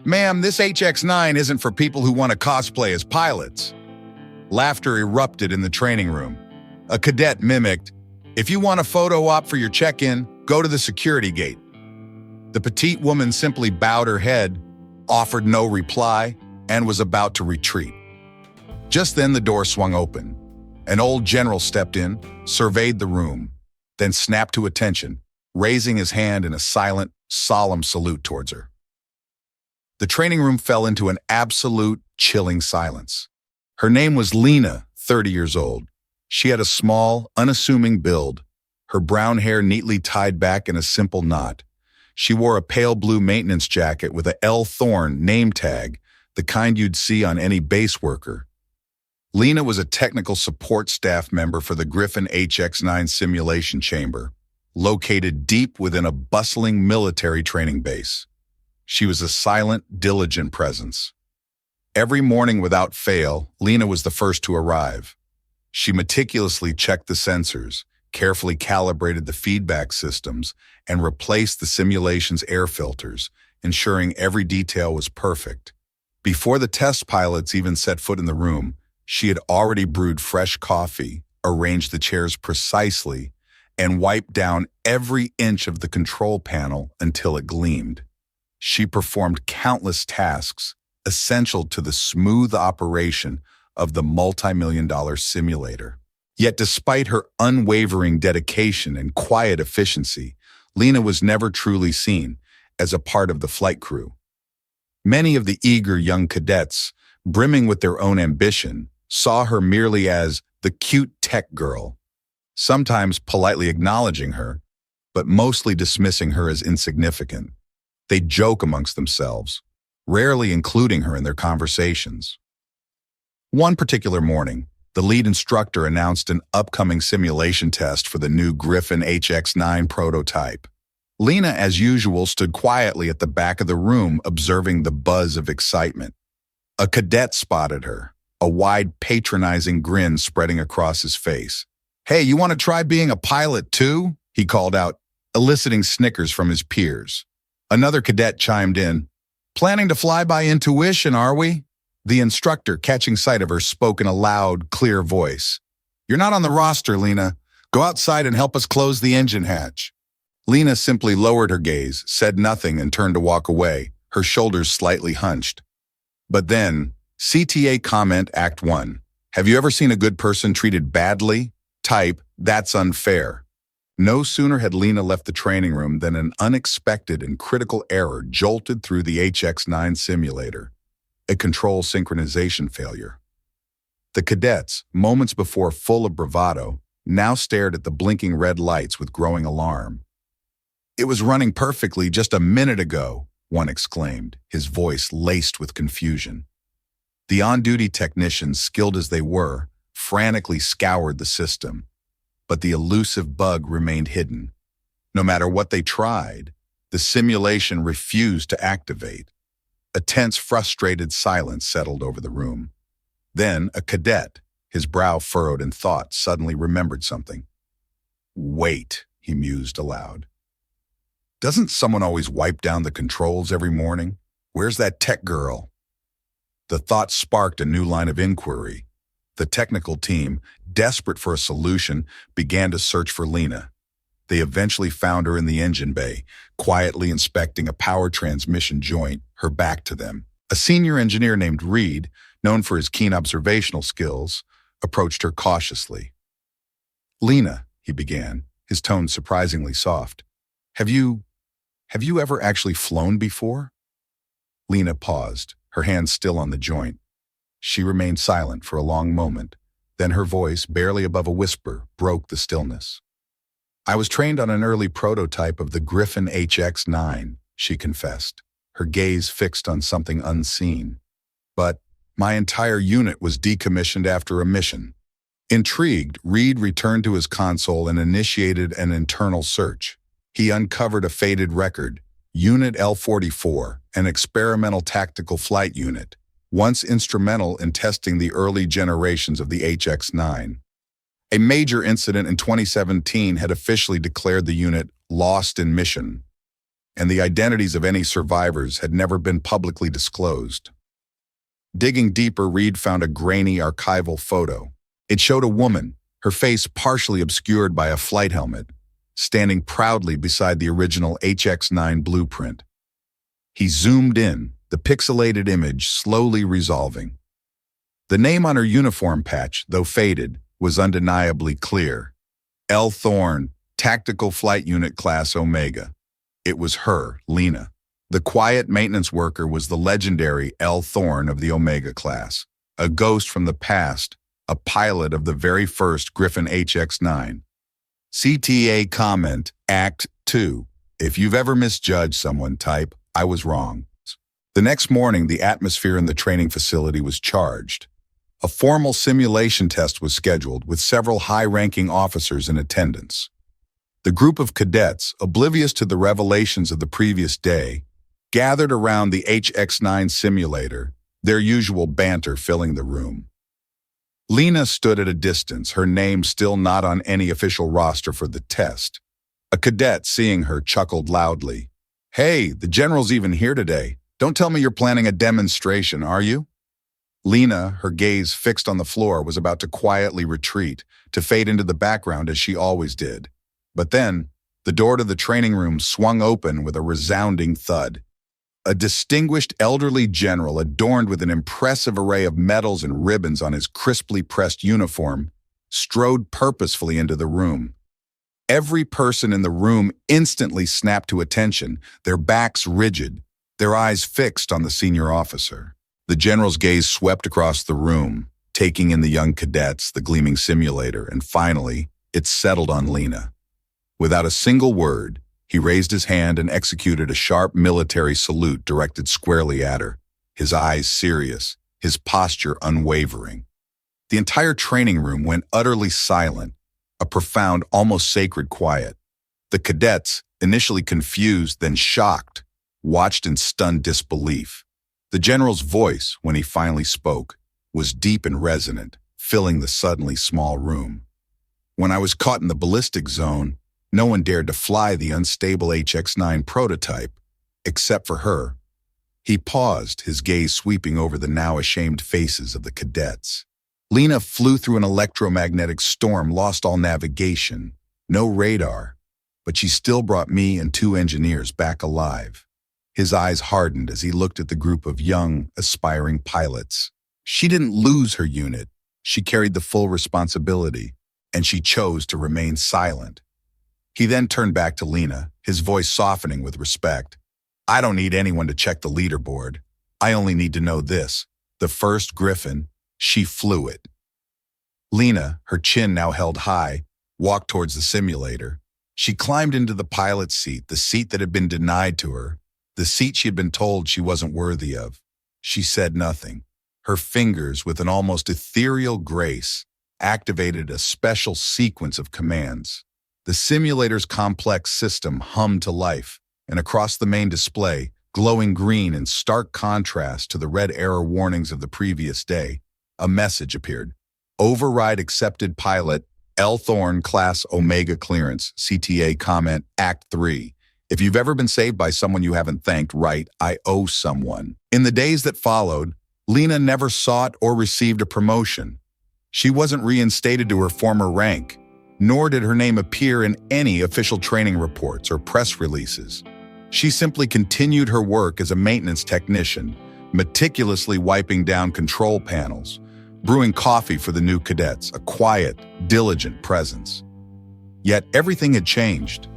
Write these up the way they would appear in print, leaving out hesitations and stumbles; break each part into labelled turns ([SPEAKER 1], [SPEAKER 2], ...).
[SPEAKER 1] Ma'am, this HX-9 isn't for people who want to cosplay as pilots. Laughter erupted in the training room. A cadet mimicked, "If you want a photo op for your check-in, go to the security gate." The petite woman simply bowed her head, offered no reply, and was about to retreat. Just then the door swung open. An old general stepped in, surveyed the room, then snapped to attention, raising his hand in a silent, solemn salute towards her. The training room fell into an absolute, chilling silence. Her name was Lena, 30 years old. She had a small, unassuming build, her brown hair neatly tied back in a simple knot. She wore a pale blue maintenance jacket with a L. Thorne name tag, the kind you'd see on any base worker. Lena was a technical support staff member for the Griffin HX-9 simulation chamber, located deep within a bustling military training base. She was a silent, diligent presence. Every morning without fail, Lena was the first to arrive. She meticulously checked the sensors, carefully calibrated the feedback systems, and replaced the simulation's air filters, ensuring every detail was perfect. Before the test pilots even set foot in the room, she had already brewed fresh coffee, arranged the chairs precisely, and wiped down every inch of the control panel until it gleamed. She performed countless tasks essential to the smooth operation of the multi-million-dollar simulator. Yet despite her unwavering dedication and quiet efficiency, Lena was never truly seen as a part of the flight crew. Many of the eager young cadets, brimming with their own ambition, saw her merely as the cute tech girl, sometimes politely acknowledging her, but mostly dismissing her as insignificant. They'd joke amongst themselves, rarely including her in their conversations. One particular morning, the lead instructor announced an upcoming simulation test for the new Griffin HX-9 prototype. Lena, as usual, stood quietly at the back of the room, observing the buzz of excitement. A cadet spotted her, a wide, patronizing grin spreading across his face. "Hey, you want to try being a pilot too?" he called out, eliciting snickers from his peers. Another cadet chimed in, "Planning to fly by intuition, are we?" The instructor, catching sight of her, spoke in a loud, clear voice. "You're not on the roster, Lena. Go outside and help us close the engine hatch." Lena simply lowered her gaze, said nothing, and turned to walk away, her shoulders slightly hunched. But then, CTA comment Act 1. Have you ever seen a good person treated badly? Type, "That's unfair." No sooner had Lena left the training room than an unexpected and critical error jolted through the HX-9 simulator. A control synchronization failure. The cadets, moments before full of bravado, now stared at the blinking red lights with growing alarm. "It was running perfectly just a minute ago," one exclaimed, his voice laced with confusion. The on-duty technicians, skilled as they were, frantically scoured the system, but the elusive bug remained hidden. No matter what they tried, the simulation refused to activate. A tense, frustrated silence settled over the room. Then a cadet, his brow furrowed in thought, suddenly remembered something. "Wait," he mused aloud. "Doesn't someone always wipe down the controls every morning? Where's that tech girl?" The thought sparked a new line of inquiry. The technical team, desperate for a solution, began to search for Lena. They eventually found her in the engine bay, quietly inspecting a power transmission joint, her back to them. A senior engineer named Reed, known for his keen observational skills, approached her cautiously. "Lena," he began, his tone surprisingly soft, Have you ever actually flown before?" Lena paused, her hand still on the joint. She remained silent for a long moment. Then her voice, barely above a whisper, broke the stillness. "I was trained on an early prototype of the Griffin HX-9, she confessed, her gaze fixed on something unseen. "But my entire unit was decommissioned after a mission." Intrigued, Reed returned to his console and initiated an internal search. He uncovered a faded record, Unit L44, an experimental tactical flight unit, once instrumental in testing the early generations of the HX-9. A major incident in 2017 had officially declared the unit lost in mission. and the identities of any survivors had never been publicly disclosed. Digging deeper, Reed found a grainy archival photo. It showed a woman, her face partially obscured by a flight helmet, standing proudly beside the original HX-9 blueprint. He zoomed in, the pixelated image slowly resolving. The name on her uniform patch, though faded, was undeniably clear. L. Thorne, Tactical Flight Unit Class Omega. It was her, Lena. The quiet maintenance worker was the legendary L. Thorne of the Omega class, a ghost from the past, a pilot of the very first Griffin HX-9. CTA comment, Act 2. If you've ever misjudged someone, type, I was wrong. The next morning, the atmosphere in the training facility was charged. A formal simulation test was scheduled with several high-ranking officers in attendance. The group of cadets, oblivious to the revelations of the previous day, gathered around the HX-9 simulator, their usual banter filling the room. Lena stood at a distance, her name still not on any official roster for the test. A cadet, seeing her, chuckled loudly. Hey, the general's even here today. Don't tell me you're planning a demonstration, are you? Lena, her gaze fixed on the floor, was about to quietly retreat, to fade into the background as she always did. But then, the door to the training room swung open with a resounding thud. A distinguished elderly general, adorned with an impressive array of medals and ribbons on his crisply pressed uniform, strode purposefully into the room. Every person in the room instantly snapped to attention, their backs rigid, their eyes fixed on the senior officer. The general's gaze swept across the room, taking in the young cadets, the gleaming simulator, and finally, it settled on Lena. Without a single word, he raised his hand and executed a sharp military salute directed squarely at her, his eyes serious, his posture unwavering. The entire training room went utterly silent, a profound, almost sacred quiet. The cadets, initially confused, then shocked, watched in stunned disbelief. The general's voice, when he finally spoke, was deep and resonant, filling the suddenly small room. When I was caught in the ballistic zone, no one dared to fly the unstable HX-9 prototype, except for her. He paused, his gaze sweeping over the now ashamed faces of the cadets. Lena flew through an electromagnetic storm, lost all navigation, no radar, but she still brought me and 2 engineers back alive. His eyes hardened as he looked at the group of young, aspiring pilots. She didn't lose her unit. She carried the full responsibility, and she chose to remain silent. He then turned back to Lena, his voice softening with respect. I don't need anyone to check the leaderboard. I only need to know this. The first Griffin, she flew it. Lena, her chin now held high, walked towards the simulator. She climbed into the pilot's seat, the seat that had been denied to her, the seat she had been told she wasn't worthy of. She said nothing. Her fingers, with an almost ethereal grace, activated a special sequence of commands. The simulator's complex system hummed to life, and across the main display, glowing green in stark contrast to the red error warnings of the previous day, a message appeared. Override accepted pilot, L. Thorne Class Omega Clearance, CTA comment, Act 3. If you've ever been saved by someone you haven't thanked, right, I owe someone. In the days that followed, Lena never sought or received a promotion. She wasn't reinstated to her former rank, nor did her name appear in any official training reports or press releases. She simply continued her work as a maintenance technician, meticulously wiping down control panels, brewing coffee for the new cadets, a quiet, diligent presence. Yet everything had changed.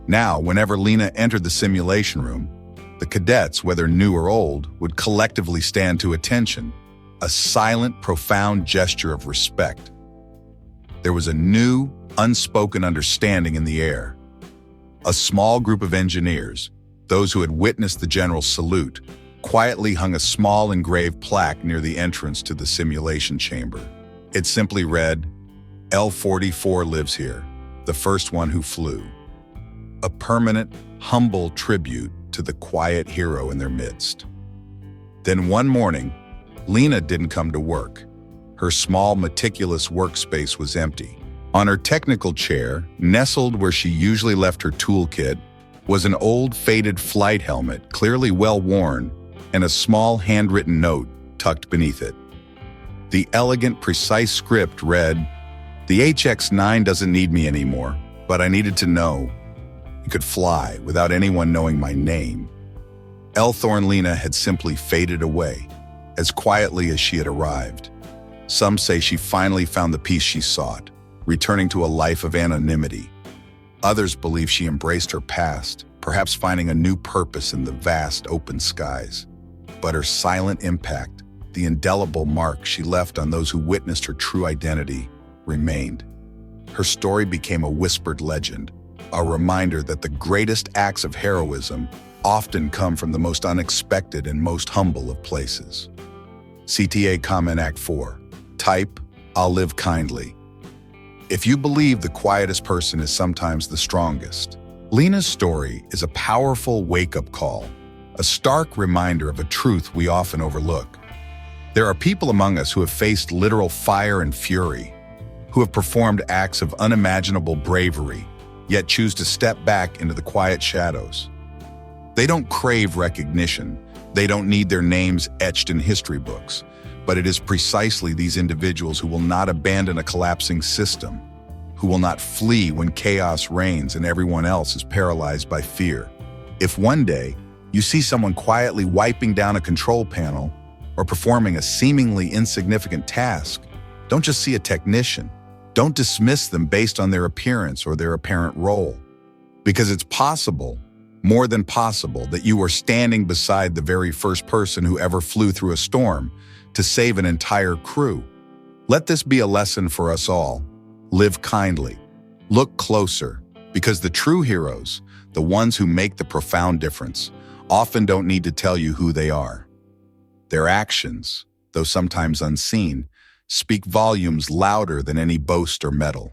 [SPEAKER 1] Now, whenever Lena entered the simulation room, the cadets, whether new or old, would collectively stand to attention, a silent, profound gesture of respect. There was a new, unspoken understanding in the air. A small group of engineers, those who had witnessed the general's salute, quietly hung a small engraved plaque near the entrance to the simulation chamber. It simply read, L-44 lives here, the first one who flew. A permanent, humble tribute to the quiet hero in their midst. Then one morning, Lena didn't come to work. Her small, meticulous workspace was empty. On her technical chair, nestled where she usually left her toolkit, was an old, faded flight helmet, clearly well worn, and a small handwritten note tucked beneath it. The elegant, precise script read, "The HX-9 doesn't need me anymore, but I needed to know it could fly without anyone knowing my name." Elthorn Lena had simply faded away, as quietly as she had arrived. Some say she finally found the peace she sought, returning to a life of anonymity. Others believe she embraced her past, perhaps finding a new purpose in the vast open skies. But her silent impact, the indelible mark she left on those who witnessed her true identity, remained. Her story became a whispered legend, a reminder that the greatest acts of heroism often come from the most unexpected and most humble of places. CTA Comment Act 4. Type, "I'll live kindly." If you believe the quietest person is sometimes the strongest, Lena's story is a powerful wake-up call, a stark reminder of a truth we often overlook. There are people among us who have faced literal fire and fury, who have performed acts of unimaginable bravery, yet choose to step back into the quiet shadows. They don't crave recognition, they don't need their names etched in history books, but it is precisely these individuals who will not abandon a collapsing system, who will not flee when chaos reigns and everyone else is paralyzed by fear. If one day you see someone quietly wiping down a control panel or performing a seemingly insignificant task, don't just see a technician. Don't dismiss them based on their appearance or their apparent role, because it's possible, more than possible, that you are standing beside the very first person who ever flew through a storm to save an entire crew. Let this be a lesson for us all. Live kindly. Look closer, because the true heroes, the ones who make the profound difference, often don't need to tell you who they are. Their actions, though sometimes unseen, speak volumes louder than any boast or medal.